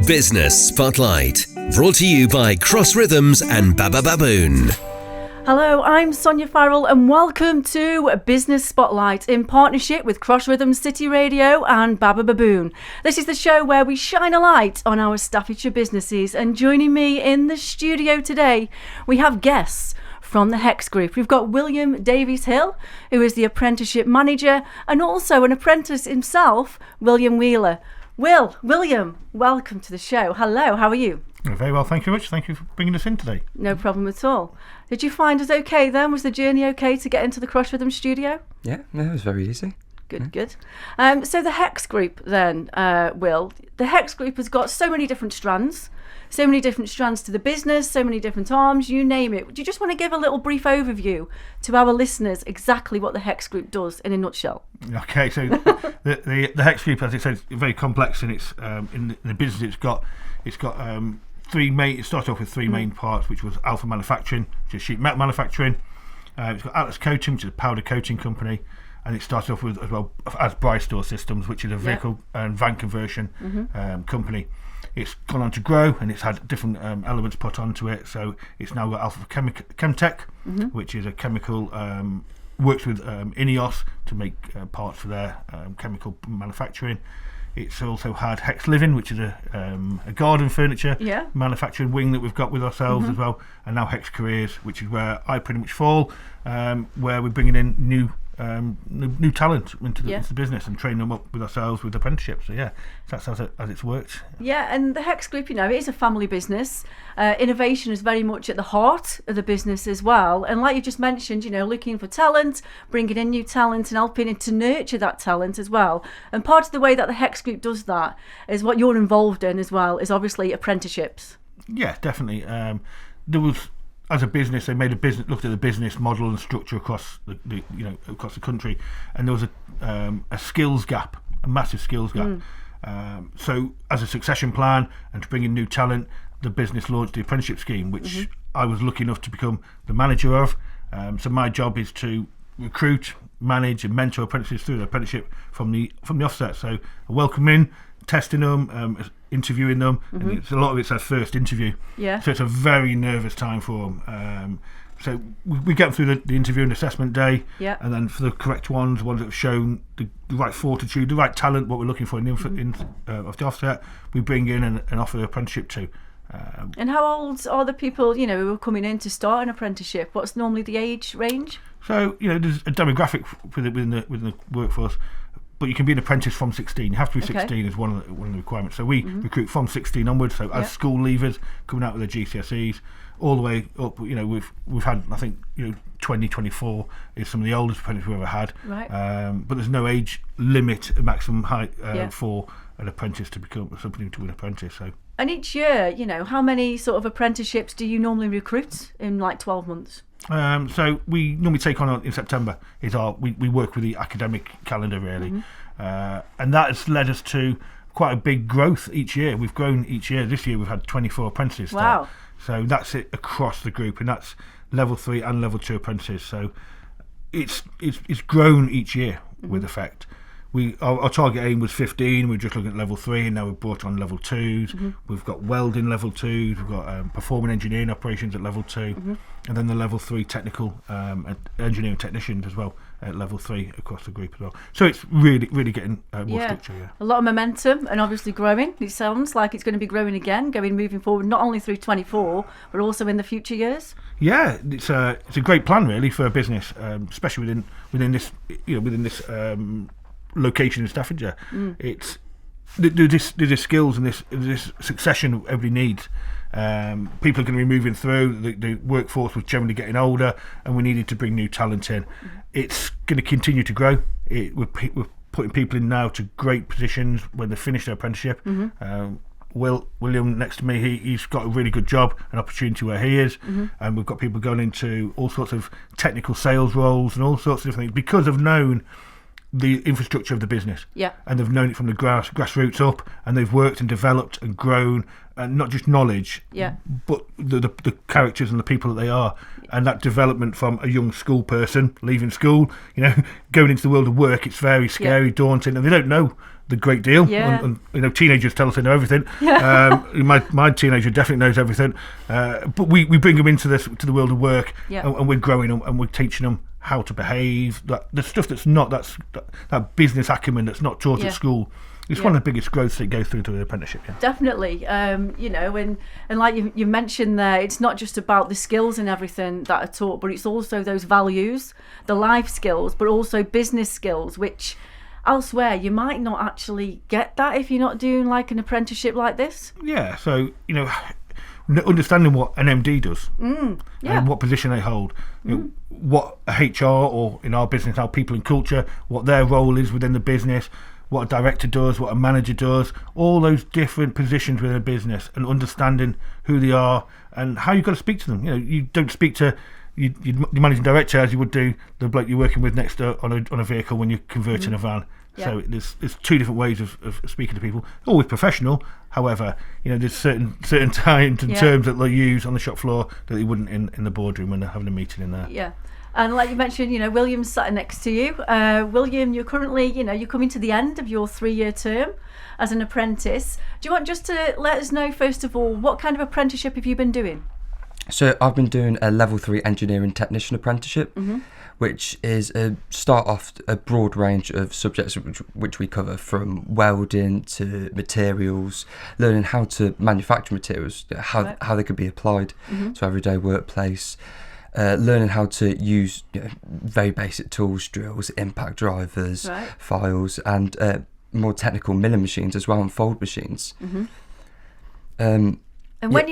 Business Spotlight, brought to you by Cross Rhythms and Baba Baboon. Hello, I'm Sonya and welcome to Business Spotlight in partnership with Cross Rhythms City Radio and Baba Baboon. This is the show where we shine a light on our Staffordshire businesses, and joining me in the studio today, we have guests from the HEX Group. We've got Will Davies-Hill, who is the apprenticeship manager, and also an apprentice himself, William Wheeler. William, welcome to the show. Hello, how are you? Very well, thank you very much. Thank you for bringing us in today. No problem at all. Did you find us okay then? Was the journey okay to get into the Cross Rhythm studio? Yeah, no, it was very easy. Good. So the HEX Group then, Will, the HEX Group has got so many different strands to the business, so many different arms, you name it. Do you just want to give a little brief overview to our listeners exactly what the HEX Group does in a nutshell? Okay, so the HEX Group, as I said, is very complex, and it's in the business it's got three main. It started off with three main parts, which was Alpha Manufacturing, which is sheet metal manufacturing. It's got Atlas Coating, which is a powder coating company, and it started off with as well as Bristol Systems, which is a vehicle and van conversion company. It's gone on to grow, and it's had different elements put onto it. So it's now got Alpha Chemtech, which is a chemical, works with INEOS to make parts for their chemical manufacturing. It's also had HEX Living, which is a garden furniture manufacturing wing that we've got with ourselves as well, and now HEX Careers, which is where I pretty much fall, where we're bringing in new talent into the business and training them up with ourselves with apprenticeships. So that's as it's worked. Yeah, and the HEX Group, it is a family business. Innovation is very much at the heart of the business as well. And like you just mentioned, looking for talent, bringing in new talent and helping to nurture that talent as well. And part of the way that the HEX Group does that is what you're involved in as well, is obviously apprenticeships. Yeah, definitely. There was, as a business, they looked at the business model and structure across across the country, and there was a skills gap, a massive skills gap. So, as a succession plan and to bring in new talent, the business launched the apprenticeship scheme, which I was lucky enough to become the manager of. So, my job is to recruit, manage, and mentor apprentices through the apprenticeship from the offset. So, I welcome in, testing them, interviewing them, and a lot of it's their first interview. Yeah. So it's a very nervous time for them. So we get them through the interview and assessment day, and then for the correct ones, the ones that have shown the right fortitude, the right talent, what we're looking for of the offset, we bring in and offer the apprenticeship to. And how old are the people, who are coming in to start an apprenticeship? What's normally the age range? So, there's a demographic within the workforce. But you can be an apprentice from 16. You have to be 16 as one of the requirements. So we recruit from 16 onwards. So as school leavers coming out with their GCSEs, all the way up. We've had, I think 2024 is some of the oldest apprentices we've ever had. Right. But there's no age limit, maximum height for an apprentice to become something to an apprentice. So. And each year, how many sort of apprenticeships do you normally recruit in 12 months? So we normally take on in September we work with the academic calendar really, and that has led us to quite a big growth each year. We've grown each year. This year we've had 24 apprentices start. Wow. So that's it across the group, and that's level 3 and level 2 apprentices. So it's grown each year with effect. Our target aim was 15. We're just looking at level 3, and now we've brought on level 2s. We've got welding level 2s. We've got performing engineering operations at level 2, and then the level 3 technical engineering technicians as well at level 3 across the group as well. So it's really, really getting more structure. Yeah, a lot of momentum and obviously growing. It sounds like it's going to be growing again, moving forward, not only through 24, but also in the future years. Yeah, it's a great plan really for a business, especially within this location in Staffordshire. It's the skills and this succession everybody needs. People are going to be moving through. The workforce was generally getting older, and we needed to bring new talent in. It's going to continue to grow. We're putting people in now to great positions when they finish their apprenticeship. William next to me, he's got a really good job, an opportunity where he is, and we've got people going into all sorts of technical sales roles and all sorts of different things because I've known the infrastructure of the business. Yeah. And they've known it from the grassroots up, and they've worked and developed and grown, and not just knowledge, but the characters and the people that they are. And that development from a young school person leaving school, going into the world of work, it's very scary, daunting, and they don't know the great deal. And teenagers tell us they know everything. My teenager definitely knows everything, but we bring them into the world of work, and we're growing them and we're teaching them how to behave. The stuff that's not that business acumen that's not taught at school. It's one of the biggest growths that goes through to the apprenticeship. Definitely. And like you mentioned there, it's not just about the skills and everything that are taught, but it's also those values, the life skills, but also business skills, which elsewhere you might not actually get that if you're not doing like an apprenticeship like this. Yeah. So understanding what an MD does and what position they hold, what a HR, or in our business now people in culture, what their role is within the business, what a director does, what a manager does, all those different positions within a business, and understanding who they are and how you've got to speak to them. You don't speak to your managing director as you would do the bloke you're working with next to on a vehicle when you're converting a van. So there's two different ways of speaking to people, always professional. However, there's certain times and terms that they use on the shop floor that they wouldn't in the boardroom when they're having a meeting in there. Yeah. And like you mentioned, William's sat next to you. William, you're currently, you're coming to the end of your 3-year term as an apprentice. Do you want just to let us know, first of all, what kind of apprenticeship have you been doing? So I've been doing a level 3 engineering technician apprenticeship, which is a broad range of subjects which we cover, from welding to materials, learning how to manufacture materials, how they could be applied to everyday workplace, learning how to use very basic tools, drills, impact drivers, files, and more technical milling machines as well, and fold machines. And when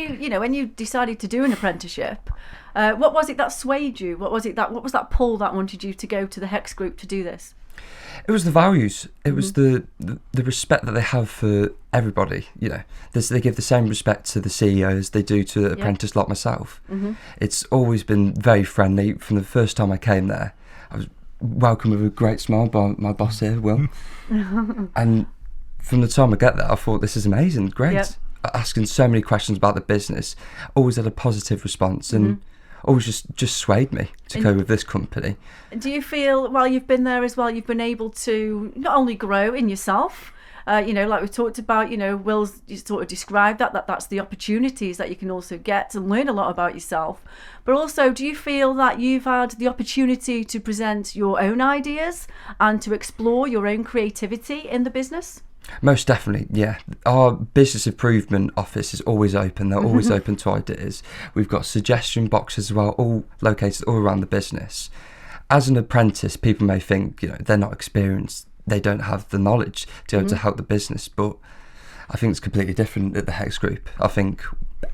you decided to do an apprenticeship, what was it that swayed you? What was that pull that wanted you to go to the HEX Group to do this? It was the values. It was the respect that they have for everybody. They give the same respect to the CEO as they do to the apprentice like myself. It's always been very friendly. From the first time I came there, I was welcomed with a great smile by my boss here, Will. And from the time I get there, I thought, this is amazing, great. Asking so many questions about the business, always had a positive response, and always just swayed me to go with this company. Do you feel, while you've been there as well, you've been able to not only grow in yourself, like we've talked about, Will's sort of described that's the opportunities that you can also get to learn a lot about yourself, but also, do you feel that you've had the opportunity to present your own ideas and to explore your own creativity in the business? Most definitely, yeah. Our business improvement office is always open. They're always open to ideas. We've got suggestion boxes as well, all located all around the business. As an apprentice, people may think, they're not experienced, they don't have the knowledge to be able to help the business, but I think it's completely different at the HEX Group. I think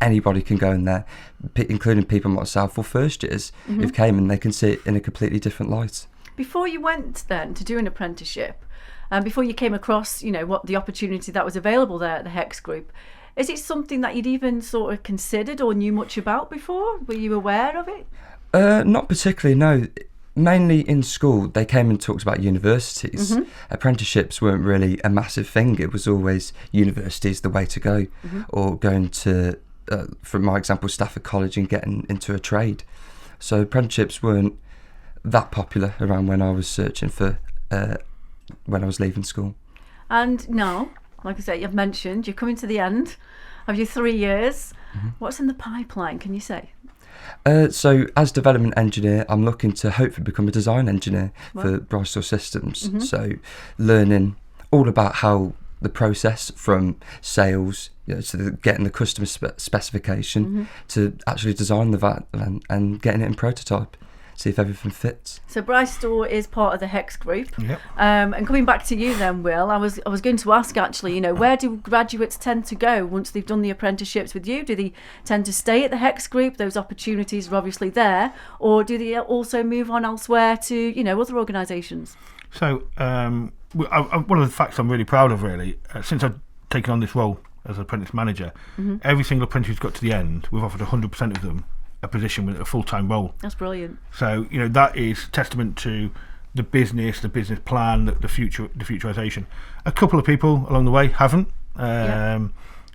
anybody can go in there, including people like myself or first years who've came, and they can see it in a completely different light. Before you went then to do an apprenticeship, and before you came across, what the opportunity that was available there at the HEX Group, is it something that you'd even sort of considered or knew much about before? Were you aware of it? Not particularly, no. Mainly in school, they came and talked about universities. Apprenticeships weren't really a massive thing. It was always universities the way to go, or going to, from my example, Stafford College and getting into a trade. So apprenticeships weren't that popular around when I was searching for when I was leaving school. And now, like I say, you've mentioned you're coming to the end of your 3 years. What's in the pipeline, can you say? So as development engineer, I'm looking to hopefully become a design engineer for Bristol Systems. So learning all about how the process from sales, to getting the customer specification to actually design the van and getting it in prototype. See if everything fits. So Bristol is part of the HEX Group. And coming back to you then, Will, I was going to ask actually, where do graduates tend to go once they've done the apprenticeships with you? Do they tend to stay at the HEX Group? Those opportunities are obviously there, or do they also move on elsewhere to other organisations? So one of the facts I'm really proud of, really, since I've taken on this role as an apprentice manager, every single apprentice who's got to the end, we've offered 100% of them a position with a full-time role. That's brilliant. So that is testament to the business plan, the futurisation. A couple of people along the way haven't.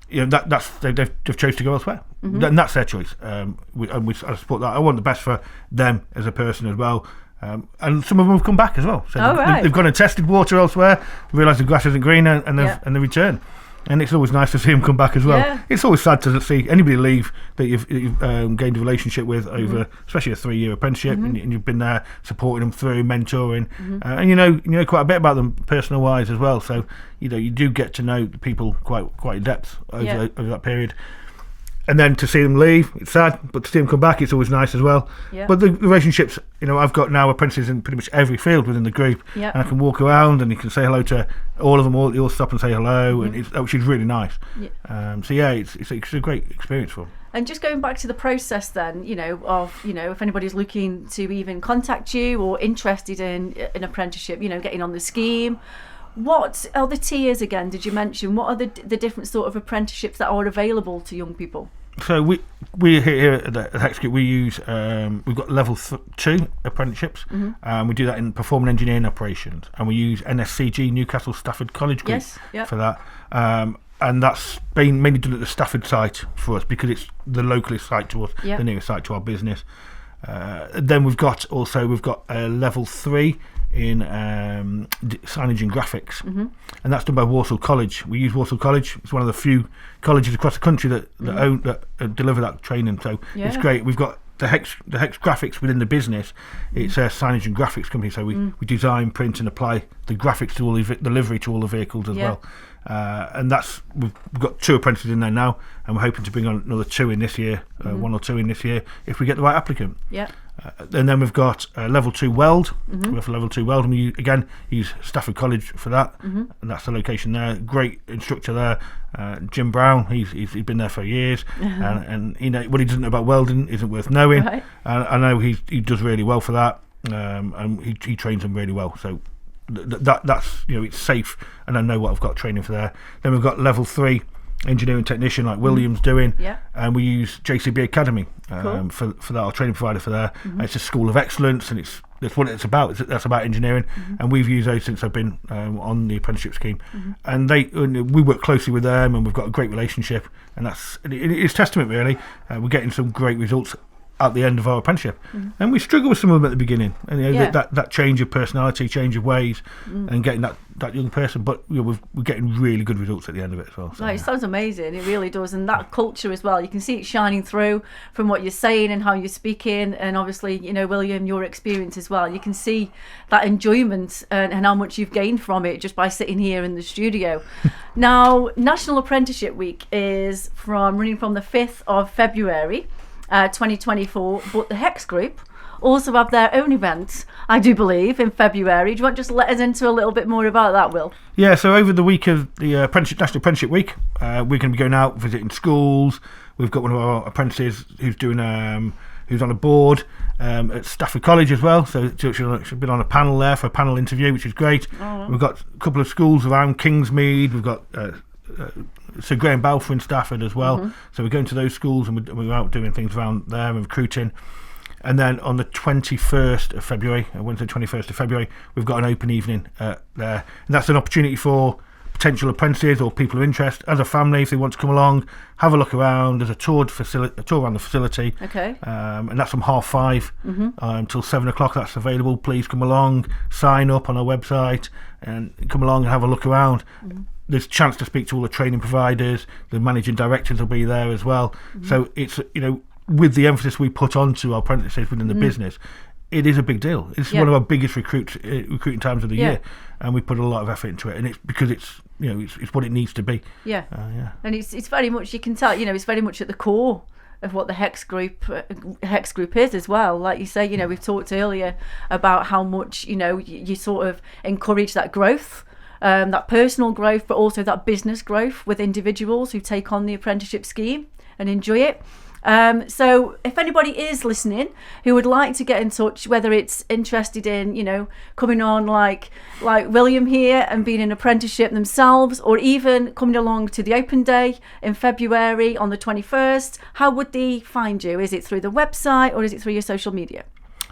You know, they've chose to go elsewhere, and that's their choice. I support that. I want the best for them as a person as well. And some of them have come back as well. So they've gone and tested water elsewhere, realised the grass isn't green, and they return. And it's always nice to see them come back as well. Yeah. It's always sad to see anybody leave that you've gained a relationship with over, especially a 3-year apprenticeship, and you've been there supporting them through, mentoring, and you know quite a bit about them personal wise as well. So you do get to know the people quite in depth over that period. And then to see them leave, it's sad, but to see them come back, it's always nice as well. Yeah. But the relationships, I've got now apprentices in pretty much every field within the group, and I can walk around and you can say hello to all of them. You'll stop and say hello, and which is really nice. Yeah. It's a great experience for them. And just going back to the process then, if anybody's looking to even contact you or interested in an apprenticeship, getting on the scheme. What are the tiers again? Did you mention? What are the different sort of apprenticeships that are available to young people? So we here at the HEX Group, we use we've got level 2 apprenticeships. We do that in performing engineering operations, and we use NSCG Newcastle Stafford College Group for that. And that's been mainly done at the Stafford site for us because it's the localist site to us, the nearest site to our business. Then we've got a level 3 in signage and graphics, and that's done by Walsall College. We use Walsall College. It's one of the few colleges across the country that deliver that training. So it's great. We've got the HEX graphics within the business. It's a signage and graphics company. So we design, print, and apply the graphics to all the livery to all the vehicles as well. And we've got 2 apprentices in there now, and we're hoping to bring on another 2 in this year, 1 or 2 in this year if we get the right applicant. And then we've got level 2 weld. We have level 2 weld, and we again use Stafford College for that, and that's the location there. Great instructor there, Jim Brown. He's been there for years, and what he doesn't know about welding isn't worth knowing. Right. And I know he does really well for that, and he trains them really well. So that's it's safe, and I know what I've got training for there. Then we've got level 3 engineering technician like William's doing, and we use JCB Academy for that, our training provider for there. It's a school of excellence, and that's what it's about. That's about engineering, and we've used those since I've been on the apprenticeship scheme. And we work closely with them, and we've got a great relationship, and it's testament really. We're getting some great results at the end of our apprenticeship, and we struggle with some of them at the beginning, and that change of personality, change of ways, and getting that young person. But we're getting really good results at the end of it as well. So, it sounds amazing. It really does, and that culture as well. You can see it shining through from what you're saying and how you're speaking, and obviously, William, your experience as well. You can see that enjoyment and how much you've gained from it just by sitting here in the studio. Now, National Apprenticeship Week is running from the 5th of February. 2024, but the HEX Group also have their own event, I do believe, in February. Do you want to just let us into a little bit more about that, Will? Yeah, so over the week of the National Apprenticeship Week, we're going to be going out visiting schools. We've got one of our apprentices who's who's on a board at Stafford College as well, so she's been on a panel there for a panel interview, which is great. We've got a couple of schools around Kingsmead. We've got Sir Graham Balfour in Stafford as well. So we're going to those schools, and we're out doing things around there and recruiting. And then on the 21st of February, Wednesday 21st of February, we've got an open evening there. And that's an opportunity for potential apprentices or people of interest, as a family, if they want to come along, have a look around. There's a tour around the facility. Okay. And that's from 5:30 until 7 o'clock. That's available. Please come along, sign up on our website, and come along and have a look around. There's a chance to speak to all the training providers. The managing directors will be there as well. So it's, with the emphasis we put onto our apprentices within the business, it is a big deal. It's one of our biggest recruiting times of the year, and we put a lot of effort into it. And it's because it's what it needs to be. And it's very much, you can tell, it's very much at the core of what the HEX Group is as well. Like you say, we've talked earlier about how much you sort of encourage that growth. That personal growth, but also that business growth with individuals who take on the apprenticeship scheme and enjoy it. So if anybody is listening who would like to get in touch, whether it's interested in, coming on like William here and being an apprenticeship themselves, or even coming along to the open day in February on the 21st, how would they find you? Is it through the website or is it through your social media?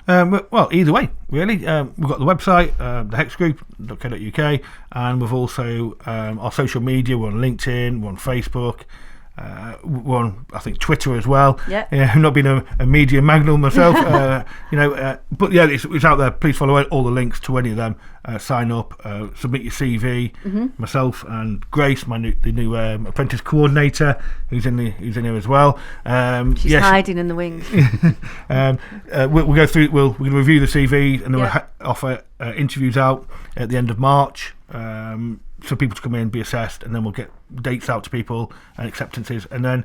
Well, either way, really. We've got the website, the HEX Group.co.uk, and we've also our social media. We're on LinkedIn, we're on Facebook. We're on, I think, Twitter as well. Yeah. I'm not being a media magnate myself, but yeah, it's out there. Please follow all the links to any of them. Sign up, submit your CV. Myself and Grace, the new apprentice coordinator, who's in here as well. She's hiding in the wings. We'll go through. We're going to review the CV, and then we'll offer interviews out at the end of March. For people to come in, be assessed, and then we'll get dates out to people and acceptances. And then,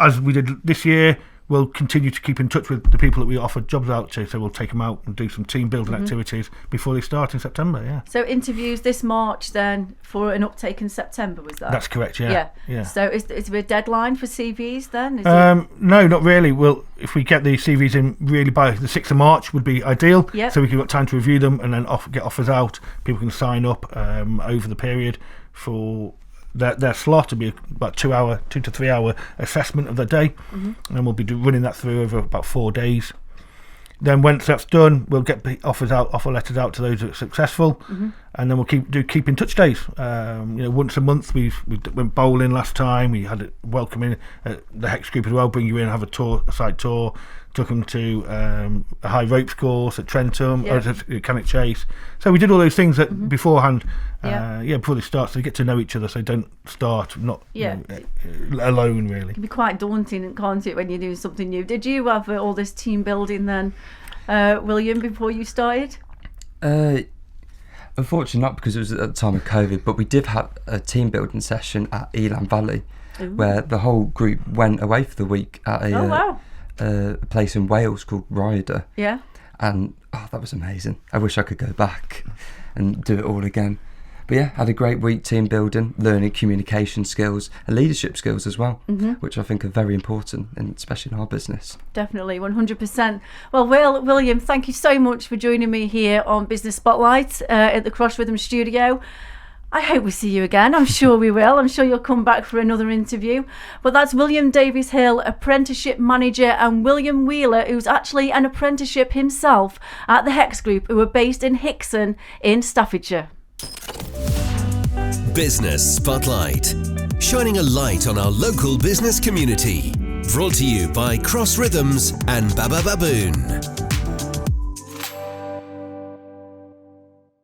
as we did this year, we'll continue to keep in touch with the people that we offer jobs out to. So we'll take them out and do some team building activities before they start in September. Yeah. So interviews this March then for an uptake in September, was that? That's correct. Yeah. So is there a deadline for CVs then? No, not really. Well, if we get the CVs in really by the 6th of March would be ideal. Yep. So we can got time to review them and then get offers out. People can sign up over the period for their slot. To be about 2 to 3 hour assessment of the day, and we'll be running that through over about 4 days. Then once that's done, we'll get offer letters out to those that are successful, and then we'll keep in touch days. Once a month. We went bowling last time. We had a welcoming the HEX Group as well. Bring you in, have a site tour. Took them to a high ropes course at Trentham, or at Cannock Chase. So we did all those things that beforehand, before they start, so they get to know each other, so they don't start alone, really. It can be quite daunting, can't it, when you're doing something new? Did you have all this team building then, William, before you started? Unfortunately not, because it was at the time of COVID, but we did have a team building session at Elan Valley, where the whole group went away for the week at a place in Wales called Ryder. Yeah. And that was amazing. I wish I could go back and do it all again. But yeah, had a great week team building, learning communication skills and leadership skills as well, which I think are very important, and especially in our business. Definitely, 100%. Well, William, thank you so much for joining me here on Business Spotlight at the Cross Rhythm studio. I hope we see you again. I'm sure we will. I'm sure you'll come back for another interview. But that's William Davies-Hill, apprenticeship manager, and William Wheeler, who's actually an apprenticeship himself at the HEX Group, who are based in Hixon in Staffordshire. Business Spotlight, shining a light on our local business community. Brought to you by Cross Rhythms and Baba Baboon.